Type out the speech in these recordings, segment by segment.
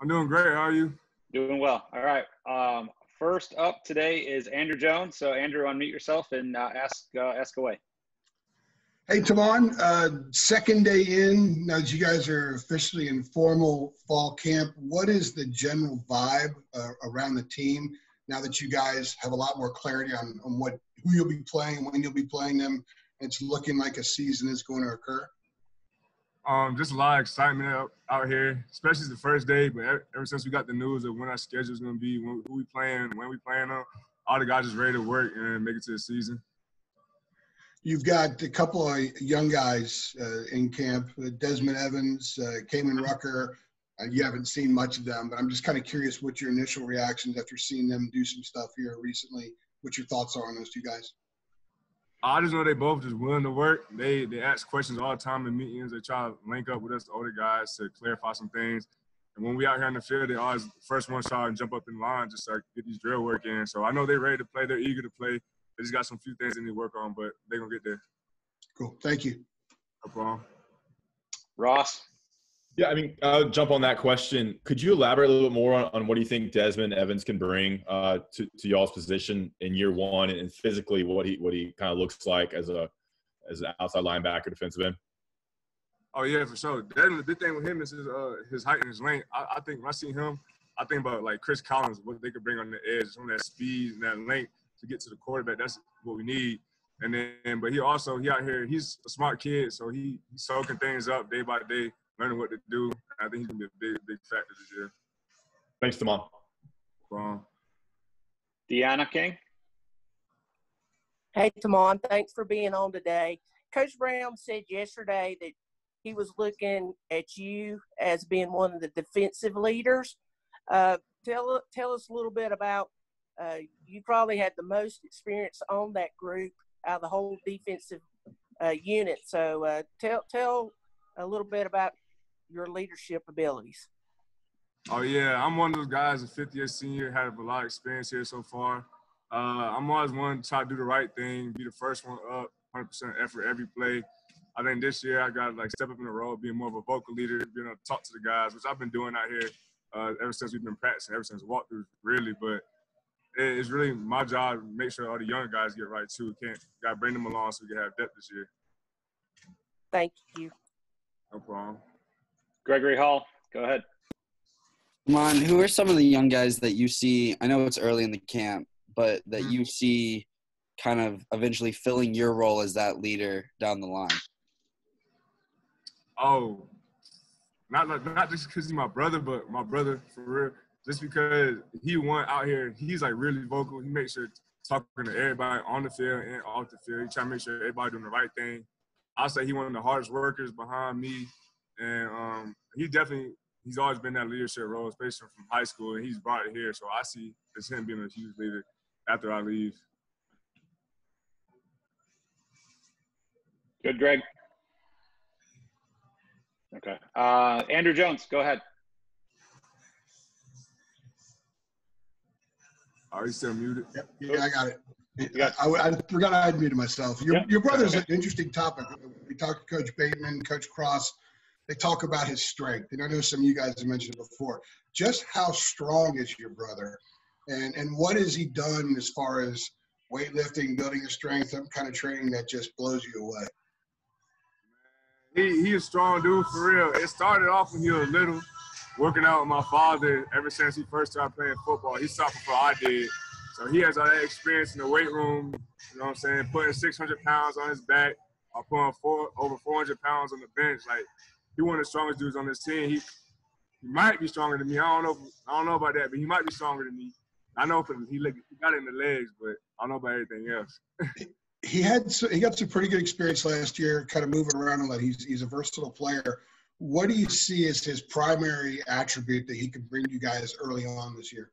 I'm doing great. How are you? Doing well. All right. First up today is Andrew Jones. So Andrew, unmute yourself and ask away. Hey, Tomon, second day in, now that you guys are officially in formal fall camp, what is the general vibe around the team now that you guys have a lot more clarity on who you'll be playing, when you'll be playing them, and it's looking like a season is going to occur? Just a lot of excitement out here, especially the first day. But ever since we got the news of when our schedule is going to be, who we playing, when we playing them, all the guys just ready to work and make it to the season. You've got a couple of young guys in camp, Desmond Evans, Kamen Rucker. You haven't seen much of them, but I'm just kind of curious what your initial reactions after seeing them do some stuff here recently, what your thoughts are on those two guys. I just know they both just willing to work. They ask questions all the time in meetings. They try to link up with us, the older guys, to clarify some things. And when we out here in the field, they always first one try and jump up in line just to get these drill work in. So I know they're ready to play. They're eager to play. They just got some few things they need to work on, but they're going to get there. Cool. Thank you. No problem. Ross? Yeah, I mean, I'll jump on that question. Could you elaborate a little bit more on what do you think Desmond Evans can bring to y'all's position in year one, and physically what he kind of looks like as an outside linebacker, defensive end? Oh, yeah, for sure. Desmond, the big thing with him is his height and his length. I think when I see him, I think about, like, Chris Collins, what they could bring on the edge, on that speed and that length to get to the quarterback. That's what we need. And then, but he out here, he's a smart kid, so he's soaking things up day by day, learning what to do. I think he's going to be a big factor this year. Thanks, Tomon. Deanna King? Hey, Tomon, thanks for being on today. Coach Brown said yesterday that he was looking at you as being one of the defensive leaders. Tell us a little bit about you probably had the most experience on that group out of the whole defensive unit. So tell a little bit about your leadership abilities. Oh, yeah. I'm one of those guys, a fifth-year senior, have a lot of experience here so far. I'm always one to try to do the right thing, be the first one up, 100% effort every play. I think this year I got to, like, step up in the role, being more of a vocal leader, being able to talk to the guys, which I've been doing out here ever since we've been practicing, ever since walkthroughs, really. But it's really my job to make sure all the young guys get right, too. Got to bring them along so we can have depth this year. Thank you. No problem. Gregory Hall, go ahead. Tomon, who are some of the young guys that you see, I know it's early in the camp, but that you see kind of eventually filling your role as that leader down the line? Oh, not just because he's my brother, but my brother for real. Just because he went out here, he's like really vocal. He makes sure talking to everybody on the field and off the field. He try to make sure everybody doing the right thing. I'll say he's one of the hardest workers behind me, and he's always been that leadership role, especially from high school, and he's brought it here. So I see it's him being a huge leader after I leave. Good, Greg. Okay. Andrew Jones, go ahead. Are you still muted? Yep. Yeah, I got it. I forgot I had muted myself. Your brother's an interesting topic. We talked to Coach Bateman, Coach Cross. They talk about his strength. And I know some of you guys have mentioned it before. Just how strong is your brother? And what has he done as far as weightlifting, building his strength, some kind of training that just blows you away? He a strong dude for real. It started off when he was little, working out with my father ever since he first started playing football. He stopped before I did. So he has all that experience in the weight room, you know what I'm saying, putting 600 pounds on his back or putting over 400 pounds on the bench. Like, he one of the strongest dudes on this team. He might be stronger than me. I don't know about that, but he might be stronger than me. I know he got it in the legs, but I don't know about everything else. He got some pretty good experience last year, kind of moving around and that he's a versatile player. What do you see as his primary attribute that he can bring you guys early on this year?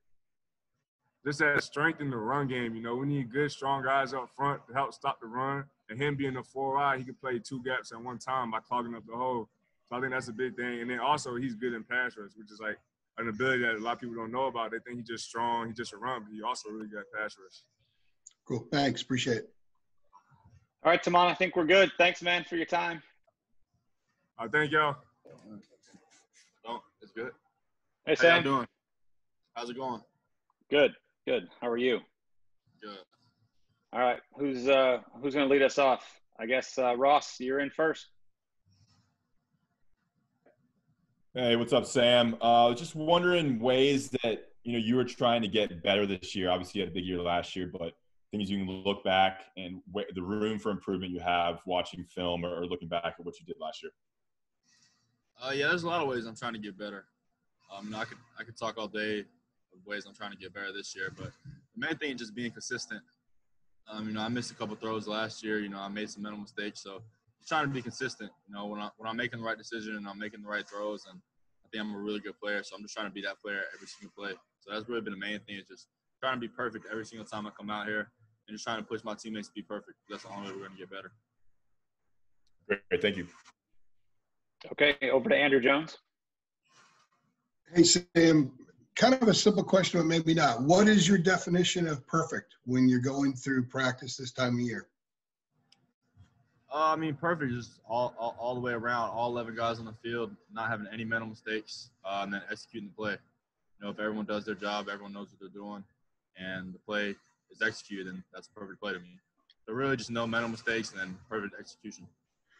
Just that strength in the run game. You know, we need good, strong guys up front to help stop the run. And him being a 4-eye, he can play two gaps at one time by clogging up the hole. So I think that's a big thing. And then also he's good in pass rush, which is like an ability that a lot of people don't know about. They think he's just strong, he's just a run, but he also really good at pass rush. Cool. Thanks. Appreciate it. All right, Tomon, I think we're good. Thanks, man, for your time. Thank y'all. No, it's good. Hey, How y'all Sam. doing? How's it going? Good. How are you? Good. All right. Who's going to lead us off? I guess Ross, you're in first. Hey, what's up, Sam? Just wondering ways that you were trying to get better this year. Obviously, you had a big year last year, but things you can look back and the room for improvement you have watching film or looking back at what you did last year. Yeah, there's a lot of ways I'm trying to get better. I could talk all day of ways I'm trying to get better this year, but the main thing is just being consistent. I missed a couple throws last year. I made some mental mistakes, so just trying to be consistent. When I'm making the right decision and I'm making the right throws, and I think I'm a really good player, so I'm just trying to be that player every single play. So that's really been the main thing, is just trying to be perfect every single time I come out here, and just trying to push my teammates to be perfect. That's the only way we're going to get better. Great, thank you. Okay, over to Andrew Jones. Hey, Sam, kind of a simple question, but maybe not. What is your definition of perfect when you're going through practice this time of year? Perfect is all the way around, all 11 guys on the field, not having any mental mistakes, and then executing the play. If everyone does their job, everyone knows what they're doing, and the play is executed, and that's a perfect play to me. So really just no mental mistakes and then perfect execution.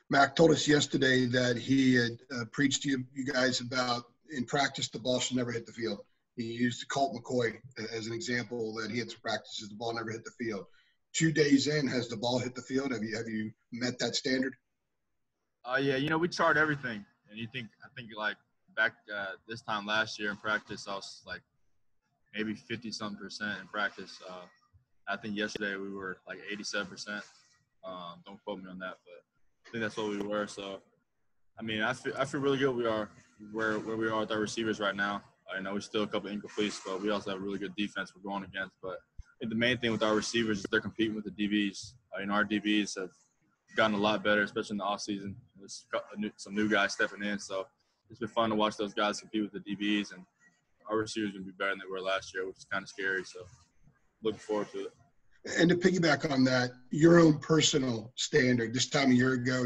Mac told us yesterday that he had preached to you guys about, in practice, the ball should never hit the field. He used Colt McCoy as an example that he had some practices, the ball never hit the field. 2 days in, has the ball hit the field? Have you met that standard? Yeah, we chart everything. And I think like back this time last year in practice, I was like maybe 50-something% in practice. I think yesterday we were like 87%. Don't quote me on that, but I think that's what we were. So, I feel really good. We are where we are with our receivers right now. I know we're still a couple incompletes, but we also have a really good defense we're going against. But I think the main thing with our receivers is they're competing with the DBs. Our DBs have gotten a lot better, especially in the offseason. There's some new guys stepping in, so it's been fun to watch those guys compete with the DBs. And our receivers are going to be better than they were last year, which is kind of scary. So looking forward to it. And to piggyback on that, your own personal standard, this time a year ago,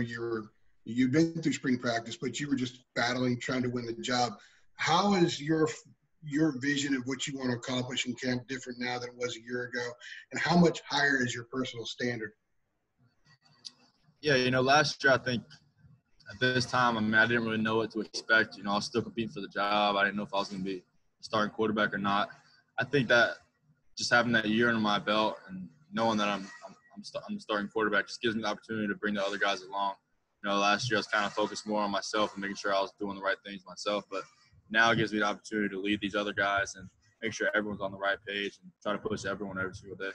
you've been through spring practice, but you were just battling, trying to win the job. How is your vision of what you want to accomplish in camp different now than it was a year ago? And how much higher is your personal standard? Yeah, last year I think at this time, I didn't really know what to expect. I was still competing for the job. I didn't know if I was going to be a starting quarterback or not. I think that just having that year under my belt and knowing that I'm the starting quarterback just gives me the opportunity to bring the other guys along. Last year I was kind of focused more on myself and making sure I was doing the right things myself. But now it gives me the opportunity to lead these other guys and make sure everyone's on the right page and try to push everyone every single day.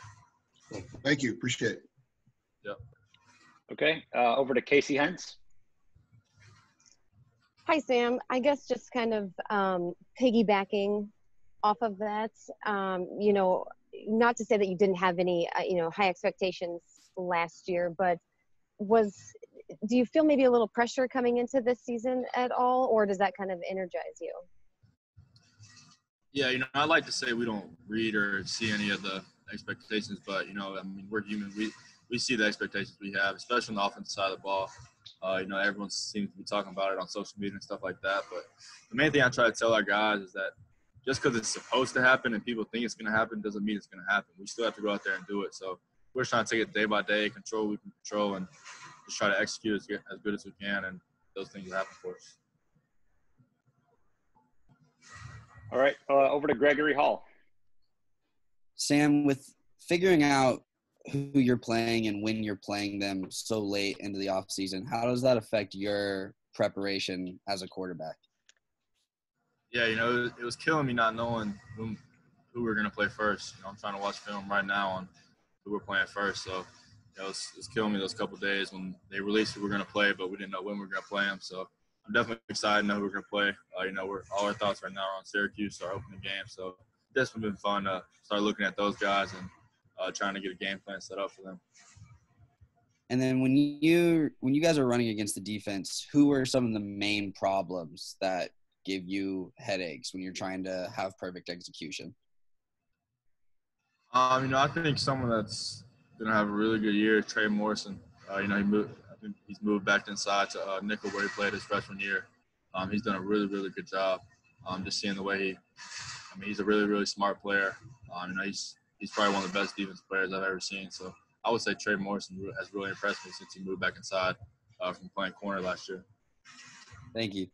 Well, thank you. Appreciate it. Yep. Okay, over to Casey Hentz. Hi, Sam. I guess just kind of piggybacking off of that, not to say that you didn't have any, high expectations last year, but do you feel maybe a little pressure coming into this season at all, or does that kind of energize you? Yeah, I like to say we don't read or see any of the expectations, but, we're human. We see the expectations we have, especially on the offensive side of the ball. Everyone seems to be talking about it on social media and stuff like that. But the main thing I try to tell our guys is that just because it's supposed to happen and people think it's going to happen doesn't mean it's going to happen. We still have to go out there and do it. So we're just trying to take it day by day, control what we can control, and just try to execute as good as we can, and those things will happen for us. All right, over to Gregory Hall. Sam, with figuring out who you're playing and when you're playing them so late into the offseason, how does that affect your preparation as a quarterback? Yeah, it was killing me not knowing who we were going to play first. I'm trying to watch film right now on who we're playing first. So, it's killing me those couple of days when they released who we're going to play, but we didn't know when we were going to play them. So I'm definitely excited to know who we're going to play. All our thoughts right now are on Syracuse, our opening game. So it's definitely been fun to start looking at those guys and trying to get a game plan set up for them. And then when you guys are running against the defense, who are some of the main problems that give you headaches when you're trying to have perfect execution? I think someone that's going to have a really good year is Trey Morrison. I think he's moved back inside to nickel where he played his freshman year. He's done a really, really good job. Just seeing the way he's a really, really smart player. He's probably one of the best defensive players I've ever seen. So I would say Trey Morrison has really impressed me since he moved back inside from playing corner last year. Thank you.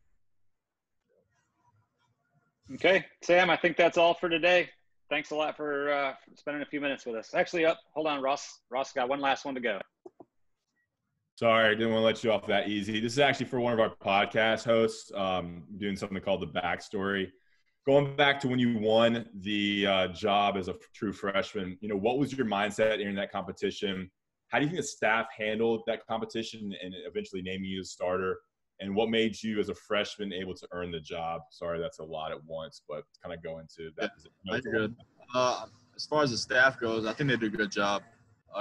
Okay, Sam, I think that's all for today. Thanks a lot for spending a few minutes with us. Actually, hold on, Ross. Ross got one last one to go. Sorry, I didn't want to let you off that easy. This is actually for one of our podcast hosts, doing something called The Backstory. Going back to when you won the job as a true freshman, what was your mindset during that competition? How do you think the staff handled that competition and eventually naming you as starter? And what made you, as a freshman, able to earn the job? Sorry, that's a lot at once, but kind of go into that. That's good. As far as the staff goes, I think they did a good job.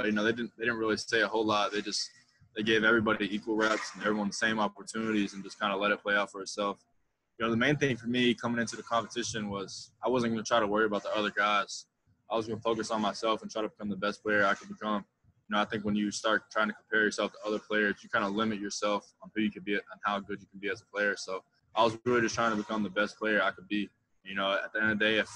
They didn't really say a whole lot. They gave everybody equal reps and everyone the same opportunities and just kind of let it play out for itself. The main thing for me coming into the competition was I wasn't going to try to worry about the other guys. I was going to focus on myself and try to become the best player I could become. I think when you start trying to compare yourself to other players, you kind of limit yourself on who you can be and how good you can be as a player. So I was really just trying to become the best player I could be. At the end of the day, if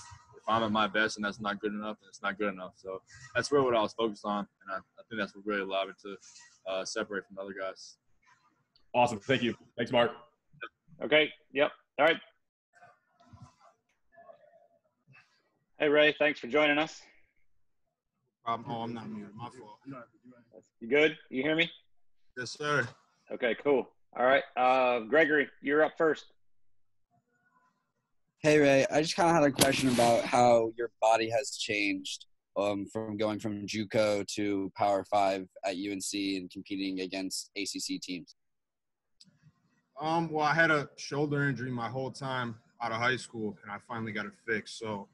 I'm at my best and that's not good enough, then it's not good enough. So that's really what I was focused on, and I think that's what really allowed me to separate from the other guys. Awesome. Thank you. Thanks, Mark. Okay. Yep. All right. Hey, Ray. Thanks for joining us. Oh, I'm not muted. My fault. You good? You hear me? Yes, sir. Okay, cool. All right. Gregory, you're up first. Hey, Ray. I just kind of had a question about how your body has changed from going from JUCO to Power 5 at UNC and competing against ACC teams. Well, I had a shoulder injury my whole time out of high school, and I finally got it fixed. So